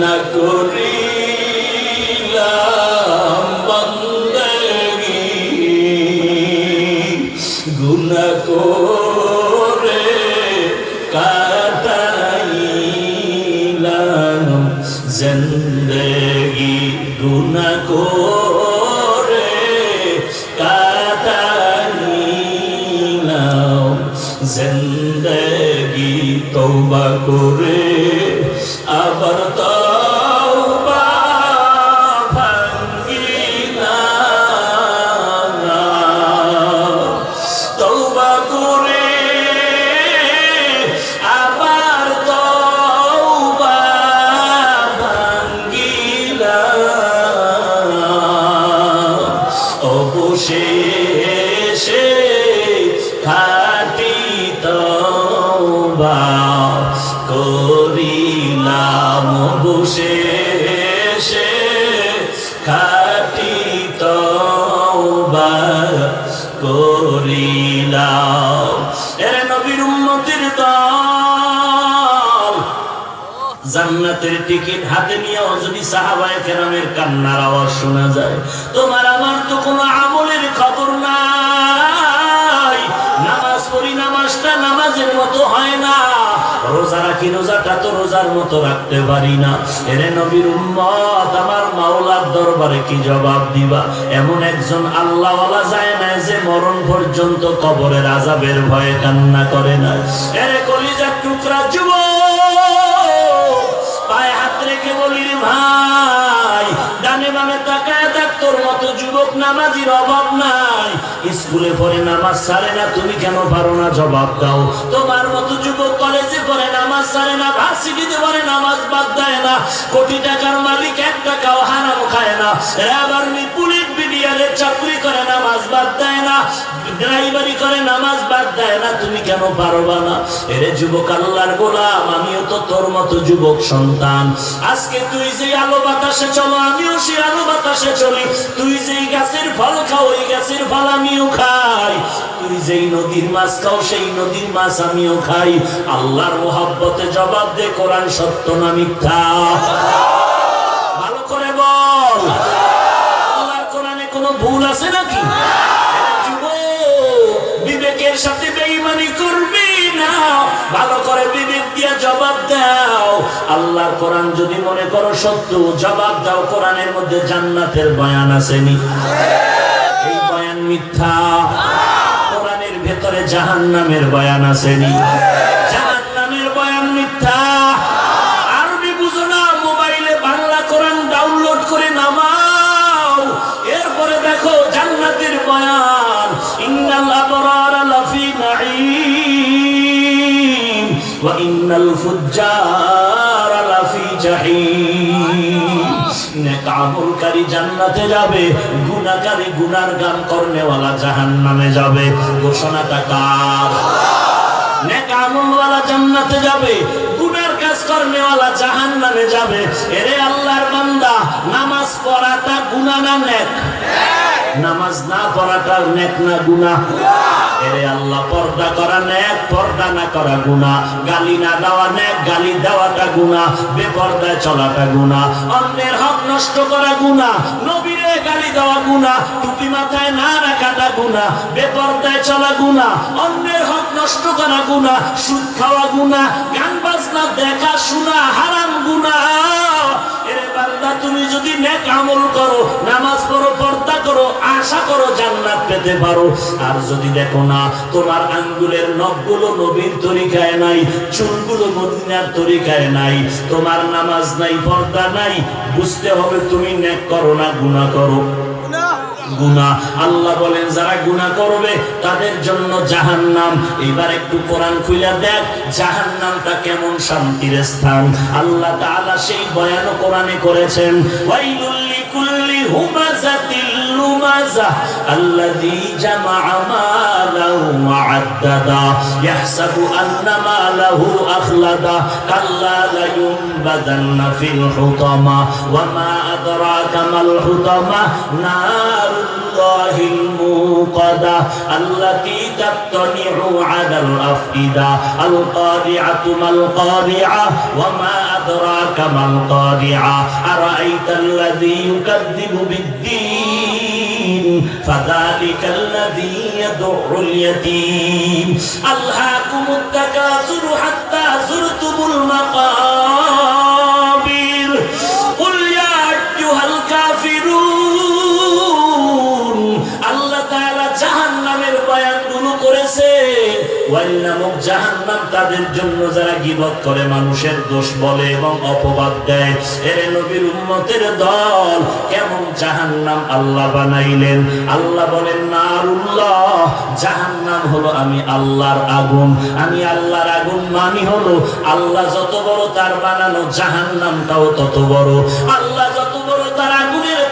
না করিলাম বন্দেগি গুনাহ করে কাটাইলাম জিন্দেগি গুনাহ করে কাটাইলাম জিন্দেগি তওবা করে আবার তওবা ভাঙিলাম তওবা করে আবার তওবা ভাঙিলাম অবশেষে খাঁটি তওবা করিলাম অবশেষে খাঁটি তওবা করিলাম। এরে নবীর উম্মতের দল, জান্নাতের টিকিট হাতে নিয়েও যদি সাহাবায়ে কেরামের কান্নার আওয়াজ শোনা যায়, তোমার আমার তো কোনো আমলের খবর নাই। নামাজ পড়ি, নামাজটা নামাজের মতো হয় না। রোজা রাখি, রোজাটা তো রোজার মতো রাখতে পারি না। এরে নবীর উম্মত, আমার মাওলার দরবারে কি জবাব দিবা? এমন একজন আল্লাহওয়ালা যায় না যে মরণ পর্যন্ত কবরের আযাবের ভয়ে কান্না করে না। এরে কলিজার টুকরা যুবক, পায়ে হাত রেখে বলি রে ভাই, ডানে বামে তাকায় দেখ, তোর মতো যুবক নামাজির অভাব নাই। স্কুলে পড়ে নামাজ ছাড়ে না, তুমি কেন পারো না? জবাব দাও। তোমার মতো যুবক কলেজে পড়ে নামাজ ছাড়ে না, ভার্সিটিতে পড়ে নামাজ বাদ দেয় না, কোটি টাকার মালিক এক টাকাও হারাম খায় না, আবার পুলিশ বিডিআরের চাকরি করে নামাজ বাদ দেয় না, ড্রাইভারি করে নামাজ বাদ দেয় না, তুমি কেন পারবা না? এরে যুবক আল্লাহর গোলাম, আমিও তো তোর মতো যুবক সন্তান। আজকে তুই যে আলো বাতাসে চলো, আমিও সেই আলো বাতাসে চলি। তুই যেই গাছের ফল খাও, ওই গাছের ফল আমিও খাই। তুই যেই নদীর মাছ খাও, সেই নদীর মাছ আমিও খাই। আল্লাহর মোহাব্বতে জবাব দে, কোরআন সত্য না মিথ্যা? ভালো করে বল, আল্লাহর কোরআনে কোনো ভুল আছে নাকি? বিবেকের সাথে বেঈমানি করবি না, ভালো করে বিবেক দিয়ে জবাব দাও। আল্লাহর কোরআন যদি মনে করো সত্য, জবাব দাও। কোরআনের মধ্যে জান্নাতের বয়ান আসেনি? এই বয়ান মিথ্যা। কোরআনের ভেতরে জাহান্নামের বয়ান আসেনি? জাহান্নামের বয়ান মিথ্যা। আরবি বুঝো না, মোবাইলে বাংলা কোরআন ডাউনলোড করে নামাও, এরপরে দেখো জান্নাতের বয়ান। ইন্নাল আবরারা লাফি নাঈম ওয়া ইন্নাল ফুজ্জারা লাফি জাহিম। নেক আমলকারী জান্নাতে যাবে, গুনাহকারী গুনার গান করনেওয়ালা জাহান্নামে যাবে। ঘোষণাটা কার? নেক আমলওয়ালা জান্নাতে যাবে, গুনার কাজ করনেওয়ালা জাহান্নামে যাবে। এরে আল্লাহর বান্দা, নামাজ পড়াটা গুনাহ না নেক? নামাজ না পড়াটা নেক না গুনাহ? এরে আল্লাহ, পর্দা করা নেক, পর্দা না করা গুনাহ। গালি না দেওয়া নেক, গালি দেওয়াটা গুনাহ। বেপর্দায় চলাটা গুনাহ। অন্যের হক নষ্ট করা গুনাহ। নবীরে গালি দেওয়া গুনাহ। টুপি মাথায় না রাখাটা গুনাহ। বেপর্দায় চলা গুনাহ। অন্যের হক নষ্ট করা গুনাহ। সুদ খাওয়া গুনাহ। গান বাজনা দেখা শোনা হারাম গুনাহ। এরে বান্দা, তুমি যদি নেক আমল করো, নামাজ পড়ো, পর্দা করো, আশা করো জান্নাত পেতে পারো। আর যদি দেখো না, তোমার আঙ্গুলের নখগুলো নবীর তরিকায় নাই, চুলগুলো মদিনার তরিকায় নাই, তোমার নামাজ নাই, পর্দা নাই, বুঝতে হবে তুমি নেক করো না গুনাহ করো। গুনাহ, আল্লাহ বলেন যারা গুনাহ করবে তাদের জন্য জাহান্নাম। এবার একটু কোরআন খুলে দেখ জাহান্নামটা কেমন শান্তির স্থান। আল্লাহ তাআলা সেই বয়ান কোরআনে করেছেন, ওয়াইলুল লিকুল্লি হুমাযাতিল লুমাযা আল্লাযী জামাআ মালাহু ওয়া আদ্দাদা ইয়াহসাবু আন্না মালাহু আখলাদা কাল্লা লা ينبذن في الحطمة وما أدراك ما الحطمة نار اللَّهِ الْمُوقَدَةُ الَّتِي تَطَّلِعُ عَلَى الْأَفْئِدَةِ الْقَارِعَةُ مَا الْقَارِعَةُ وَمَا أَدْرَاكَ مَا الْقَارِعَةُ أَرَأَيْتَ الَّذِي يُكَذِّبُ بِالدِّينِ فَذَلِكَ الَّذِي يَدُعُّ الْيَتِيمَ أَلْهَاكُمُ التَّكَاثُرُ حَتَّى زُرْتُمُ الْمَقَابِرَ قُلْ يَا أَيُّهَا الْكَافِرُونَ আল্লাহ তাআলা জাহান্নামের বয়ানগুলো করেছে। ওয়াইল নামক জাহান্নাম তাদের জন্য যারা গীবত করে, মানুষের দোষ বলে এবং অপবাদ দেয়। এর নবীর উম্মতের দল কেমন জাহান্নাম আল্লাহ বানাইলেন। আল্লাহ বলেন নারুল্লাহ, জাহান্নাম হলো আমি আল্লাহর আগুন। আমি আল্লাহর আগুন মানে হলো আল্লাহ যত বড় তার বানানো জাহান্নামটাও তত বড়। আল্লাহ যত বড় তার আগুনের